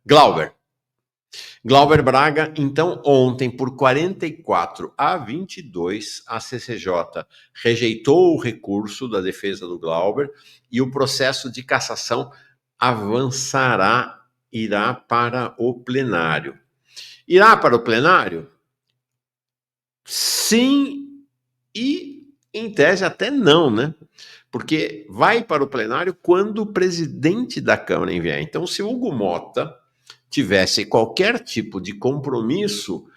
Glauber. Glauber Braga, então, ontem, por 44-22, a CCJ rejeitou o recurso da defesa do Glauber e o processo de cassação avançará, irá para o plenário. Irá para o plenário? Sim e, em tese, até não, né? Porque vai para o plenário quando o presidente da Câmara enviar. Então, se o Hugo Mota tivesse qualquer tipo de compromisso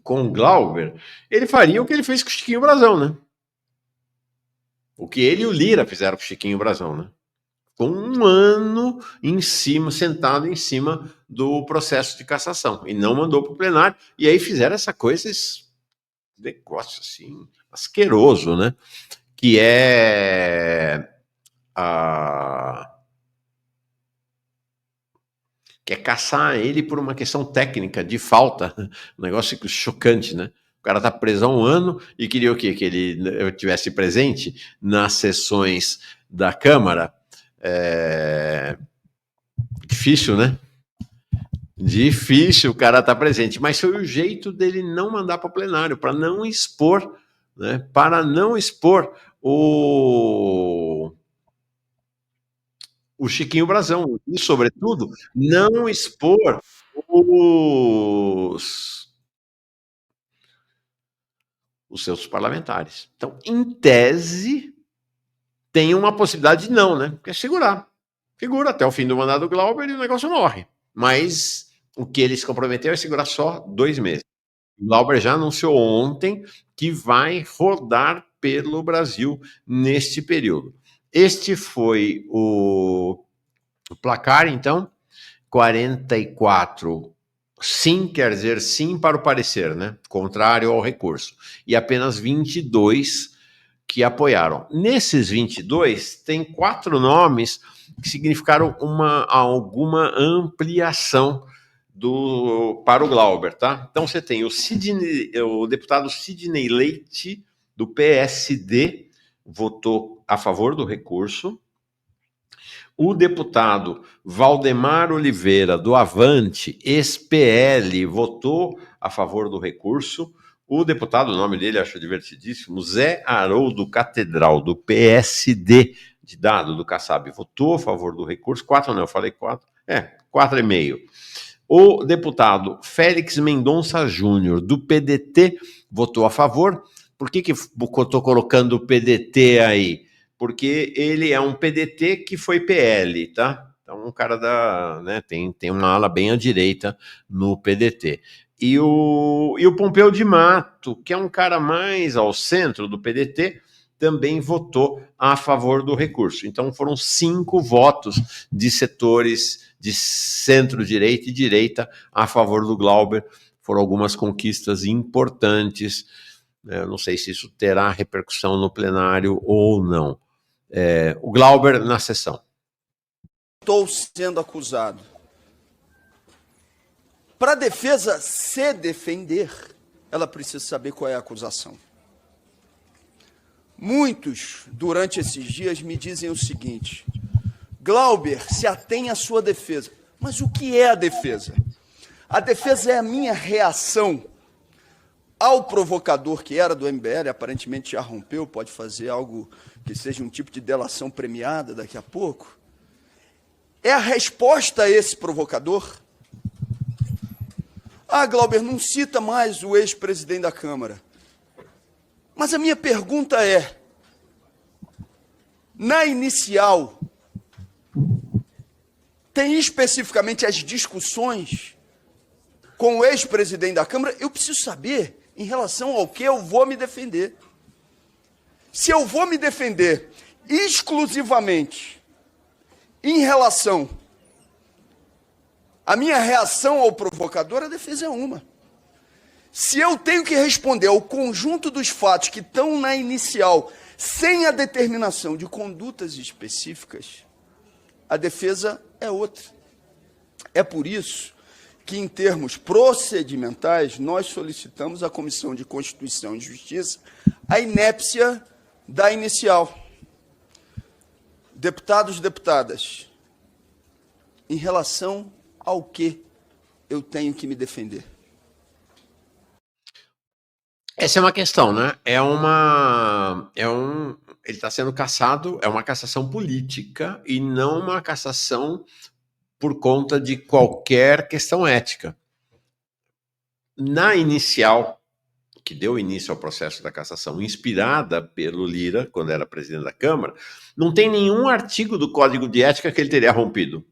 com Glauber, ele faria o que ele fez com o Chiquinho Brazão, né? O que ele e o Lira fizeram com o Chiquinho Brazão, né? Com um ano sentado em cima do processo de cassação, e não mandou para o plenário, e aí fizeram essa coisa, esse negócio assim, asqueroso, né? Que é caçar ele por uma questão técnica, de falta, um negócio chocante, né? O cara tá preso há um ano e queria o quê? Que ele estivesse presente nas sessões da Câmara. Difícil, né? Difícil o cara tá presente, mas foi o jeito dele não mandar para o plenário, para não expor, né? Para não expor o Chiquinho Brazão e, sobretudo, não expor os seus parlamentares. Então, em tese, tem uma possibilidade de não, né? Que é segurar. Segura até o fim do mandato do Glauber e o negócio morre. Mas o que ele se comprometeu é segurar só 2 meses. O Glauber já anunciou ontem que vai rodar pelo Brasil neste período. Este foi o placar, então. 44 sim quer dizer sim para o parecer, né? Contrário ao recurso. E apenas 22 que apoiaram. Nesses 22, tem 4 nomes que significaram alguma ampliação para o Glauber, tá? Então você tem o deputado Sidney Leite, do PSD, votou a favor do recurso. O deputado Valdemar Oliveira, do Avante, ex-PL, votou a favor do recurso. O deputado, o nome dele acho divertidíssimo, Zé Haroldo Catedral, do PSD, de Dado, do Kassab, votou a favor do recurso. 4 não, eu falei 4. 4,5. O deputado Félix Mendonça Júnior, do PDT, votou a favor. Por que eu estou colocando o PDT aí? Porque ele é um PDT que foi PL, tá? Então, um cara né, tem uma ala bem à direita no PDT. E o Pompeu de Mato, que é um cara mais ao centro do PDT, também votou a favor do recurso. Então, foram 5 votos de setores de centro-direita e direita a favor do Glauber. Foram algumas conquistas importantes. Eu não sei se isso terá repercussão no plenário ou não. O Glauber na sessão. Estou sendo acusado. Para a defesa se defender, ela precisa saber qual é a acusação. Muitos, durante esses dias, me dizem o seguinte: Glauber, se atém à sua defesa. Mas o que é a defesa? A defesa é a minha reação ao provocador que era do MBL, aparentemente já rompeu, pode fazer algo que seja um tipo de delação premiada daqui a pouco. É a resposta a esse provocador? Glauber, não cita mais o ex-presidente da Câmara. Mas a minha pergunta é, na inicial, tem especificamente as discussões com o ex-presidente da Câmara? Eu preciso saber em relação ao que eu vou me defender. Se eu vou me defender exclusivamente em relação à minha reação ao provocador, a defesa é uma. Se eu tenho que responder ao conjunto dos fatos que estão na inicial, sem a determinação de condutas específicas, a defesa é outra. É por isso que, em termos procedimentais, nós solicitamos à Comissão de Constituição e Justiça a inépcia da inicial. Deputados e deputadas, em relação ao que eu tenho que me defender? Essa é uma questão, né? Ele está sendo cassado, é uma cassação política e não uma cassação por conta de qualquer questão ética. Na inicial, que deu início ao processo da cassação, inspirada pelo Lira, quando era presidente da Câmara, não tem nenhum artigo do Código de Ética que ele teria rompido.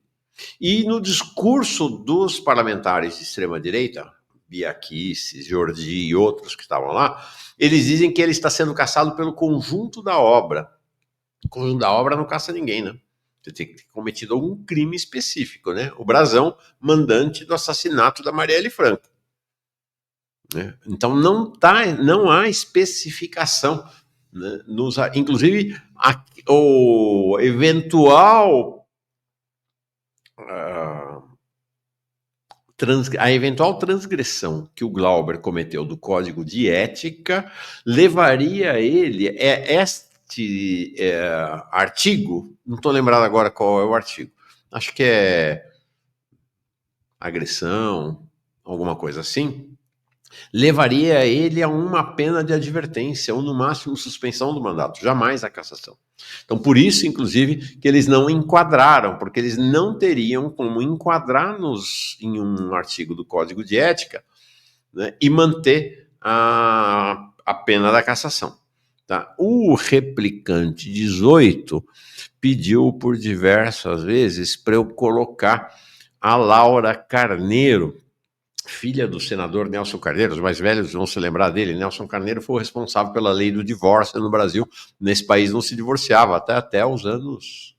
E no discurso dos parlamentares de extrema-direita, Bia Kicis, Jordi e outros que estavam lá, eles dizem que ele está sendo cassado pelo conjunto da obra. O conjunto da obra não caça ninguém, né? Você tem que ter cometido algum crime específico, né? O Brazão, mandante do assassinato da Marielle Franco. Né? Então não há especificação, né? Inclusive o eventual a eventual transgressão que o Glauber cometeu do Código de Ética levaria ele este artigo, não estou lembrado agora qual é o artigo, acho que é agressão, alguma coisa assim, levaria ele a uma pena de advertência ou, no máximo, suspensão do mandato, jamais a cassação. Então, por isso, inclusive, que eles não enquadraram, porque eles não teriam como enquadrar-nos em um artigo do Código de Ética, né, e manter a pena da cassação. Tá? O replicante 18 pediu por diversas vezes para eu colocar a Laura Carneiro, filha do senador Nelson Carneiro, os mais velhos vão se lembrar dele. Nelson Carneiro foi o responsável pela lei do divórcio no Brasil. Nesse país não se divorciava até os anos...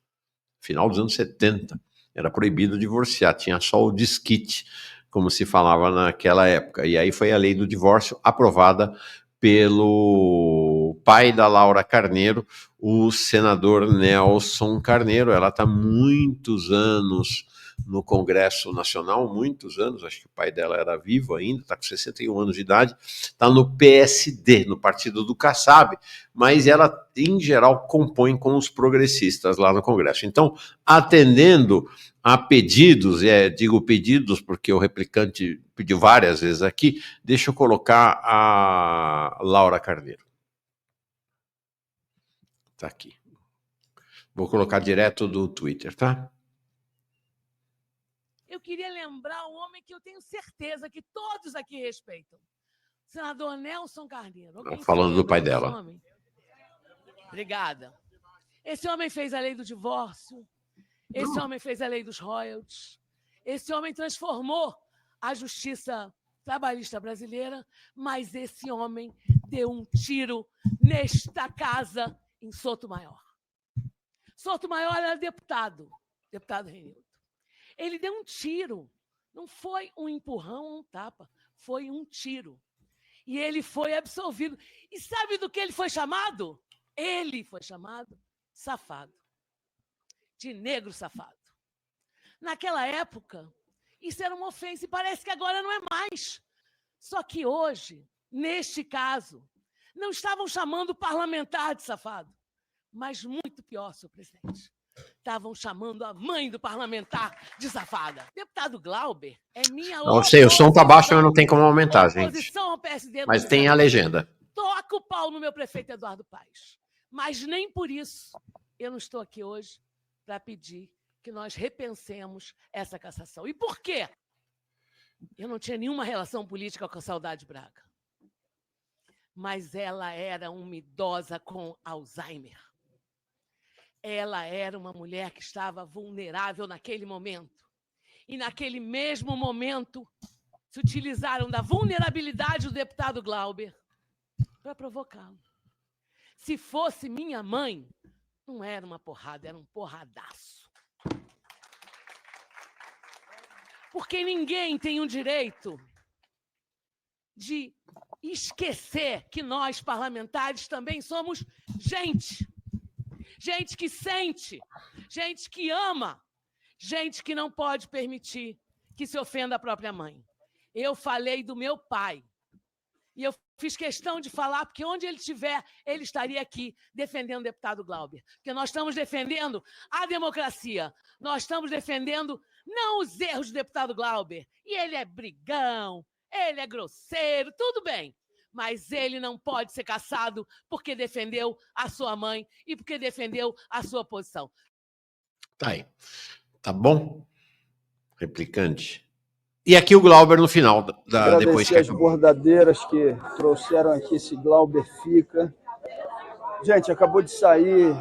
final dos anos 70. Era proibido divorciar, tinha só o desquite, como se falava naquela época. E aí foi a lei do divórcio aprovada pelo pai da Laura Carneiro, o senador Nelson Carneiro. Ela está muitos anos no Congresso Nacional, muitos anos, acho que o pai dela era vivo ainda, está com 61 anos de idade, está no PSD, no partido do Kassab, mas ela, em geral, compõe com os progressistas lá no Congresso. Então, atendendo a pedidos, digo pedidos porque o replicante pediu várias vezes aqui, deixa eu colocar a Laura Carneiro. Está aqui. Vou colocar direto do Twitter, tá? Eu queria lembrar um homem que eu tenho certeza que todos aqui respeitam. Senador Nelson Carneiro. Falando do pai dela. Homem? Obrigada. Esse homem fez a lei do divórcio. Esse homem fez a lei dos royalties. Esse homem transformou a justiça trabalhista brasileira, mas esse homem deu um tiro nesta casa em Sotomayor. Sotomayor era deputado Reinildo. Ele deu um tiro. Não foi um empurrão ou um tapa, foi um tiro. E ele foi absolvido. E sabe do que ele foi chamado? Ele foi chamado safado. De negro safado. Naquela época, isso era uma ofensa e parece que agora não é mais. Só que hoje, neste caso, não estavam chamando o parlamentar de safado, mas muito pior, senhor presidente. Estavam chamando a mãe do parlamentar de safada. Deputado Glauber é minha Não sei, o som está baixo, mas não tem como aumentar, gente. Ao PSD mas tem a legenda. Toca o pau no meu prefeito Eduardo Paes. Mas nem por isso eu não estou aqui hoje para pedir que nós repensemos essa cassação. E por quê? Eu não tinha nenhuma relação política com a Saudade Braga. Mas ela era uma idosa com Alzheimer. Ela era uma mulher que estava vulnerável naquele momento. E naquele mesmo momento, se utilizaram da vulnerabilidade do deputado Glauber para provocá-lo. Se fosse minha mãe, não era uma porrada, era um porradaço. Porque ninguém tem o direito de esquecer que nós, parlamentares, também somos gente. Gente que sente, gente que ama, gente que não pode permitir que se ofenda a própria mãe. Eu falei do meu pai. E eu fiz questão de falar, porque onde ele estiver, ele estaria aqui defendendo o deputado Glauber. Porque nós estamos defendendo a democracia. Nós estamos defendendo não os erros do deputado Glauber. E ele é brigão, ele é grosseiro, tudo bem. Mas ele não pode ser caçado porque defendeu a sua mãe e porque defendeu a sua posição. Tá aí. Tá bom? Replicante. E aqui o Glauber no final. Depois que as bordadeiras que trouxeram aqui esse Glauber Fica. Gente, acabou de sair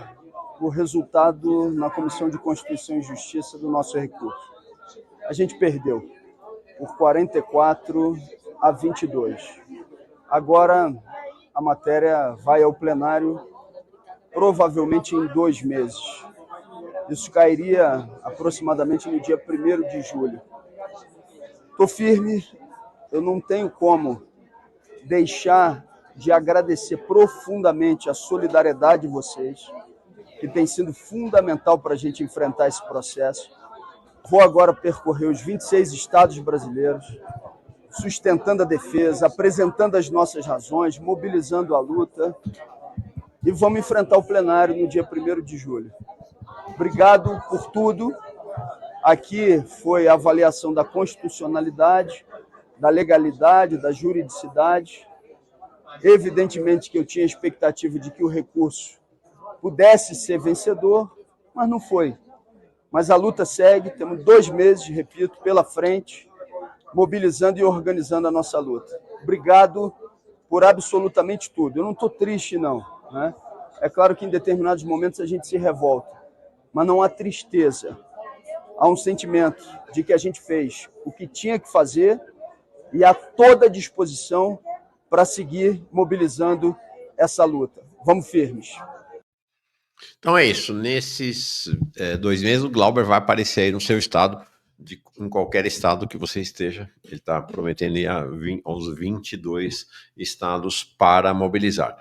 o resultado na Comissão de Constituição e Justiça do nosso recurso. A gente perdeu por 44-22. Agora a matéria vai ao plenário provavelmente em 2 meses. Isso cairia aproximadamente no dia 1º de julho. Estou firme, eu não tenho como deixar de agradecer profundamente a solidariedade de vocês, que tem sido fundamental para a gente enfrentar esse processo. Vou agora percorrer os 26 estados brasileiros, sustentando a defesa, apresentando as nossas razões, mobilizando a luta, e vamos enfrentar o plenário no dia 1º de julho. Obrigado por tudo. Aqui foi a avaliação da constitucionalidade, da legalidade, da juridicidade. Evidentemente que eu tinha a expectativa de que o recurso pudesse ser vencedor, mas não foi. Mas a luta segue, temos 2 meses, repito, pela frente, mobilizando e organizando a nossa luta. Obrigado por absolutamente tudo. Eu não estou triste, não, né? É claro que em determinados momentos a gente se revolta, mas não há tristeza. Há um sentimento de que a gente fez o que tinha que fazer e há toda a disposição para seguir mobilizando essa luta. Vamos firmes. Então é isso. Nesses 2 meses, o Glauber vai aparecer aí no seu estado, em qualquer estado que você esteja. Ele está prometendo ir aos 22 estados para mobilizar.